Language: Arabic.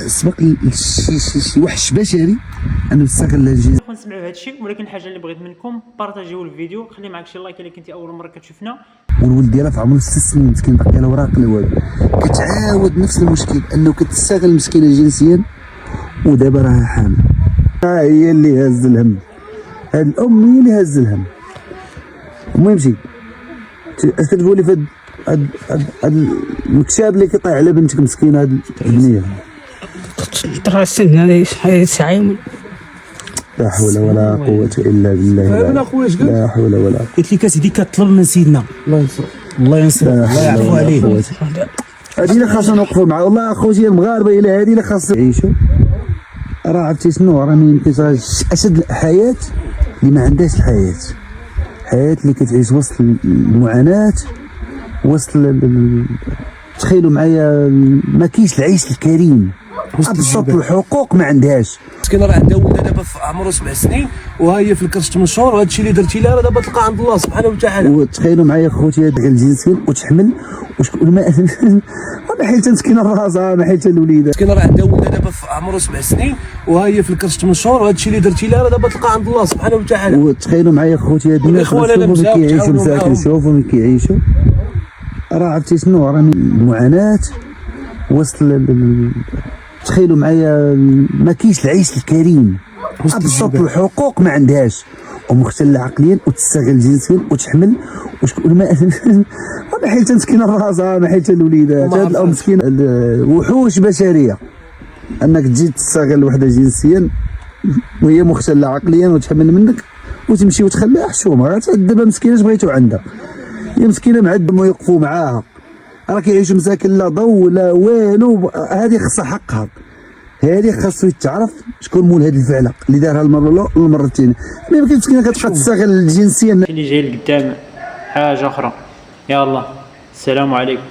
سبق شي وحش بشري انه يستغل الجنس. نسمعوا هذا الشيء، ولكن الحاجه اللي بغيت منكم بارطاجيو الفيديو، خلي معك شي لايك الا كنتي اول مره كتشوفنا. والولد ديالها في عمره 6 سنين مسكين باقي لا وراق لا والو، كتعاود نفس المشكل انه كتستغل مسكينه جنسيا، ودابا راها حامل. هي اللي هز الهم، هاد الام هي اللي هز الهم. المهم شي اش كتقولي في هاد المكتاب اللي كيطيح على بنتك مسكينه هاد البنيه؟ ترى السن هذا سعيم. لا حول ولا قوة إلا بالله. لا حول ولا قوة. قلت لك اسيدي كطلب من سيدنا الله ينصر الله يعفو عليه. هذه اللي خاصنا نوقفوا معاه والله اخوتي المغاربه، الى هذه اللي خاص يعيشوا. راه عرفتي شنو، راه ما يمكنش اشد الحياه اللي ما عندهاش الحياه، الحياه اللي كتعيش وسط المعاناه، وسط تخيلوا معايا ما كاينش العيش الكريم، ابسط الحقوق ما عندهاش. مسكينه راه عندها ولدها دابا في عمره 7 سنين وها هي في الكرش 8 شهور، وهذا الشيء اللي درتي لها راه دابا تلقى عند الله سبحانه وتعالى. وتخيلوا معايا خوتي هاد الجنسين وتحمل وشكون ما حيت مسكينه راسها ما حيت الوليده. مسكينه راه عندها ولدها دابا في عمره 7 سنين وها هي في الكرش 8 شهور، وهذا الشيء اللي درتي لها راه دابا تلقى عند الله سبحانه وتعالى. وتخيلوا معايا خوتي هاد الناس اللي كيعيشوا مساكن، شوفوا ملي كيعيشوا، راه عرفتي شنو، راه المعاناه وسط تخيلوا معايا ما كاينش العيش الكريم، ابسط الحقوق ما عندهاش، ومختله عقليا وتستغل جنسيا وتحمل وشكون ما حيت مسكينه راسها ما حيت الوليدات. هاد الام مسكينه وحوش بشريه انك تجي تستغل وحده جنسيا وهي مختله عقليا وتحمل منك وتمشي وتخليها حشومه. دابا مسكينه اش بغيتو عندها، هي مسكينه معدم ويوقفوا معاها، راه كيعيشوا مساكن لا ضو لا والو. هذه خصها حقها، هذه خاصو يتعرف شكون مول هذه الفعله اللي دارها المره الاولى والمره الثانيه. ما يمكنش مسكينه كتبقى تستغل جنسيا. اللي جاي لقدام حاجه اخرى. يلا السلام عليكم.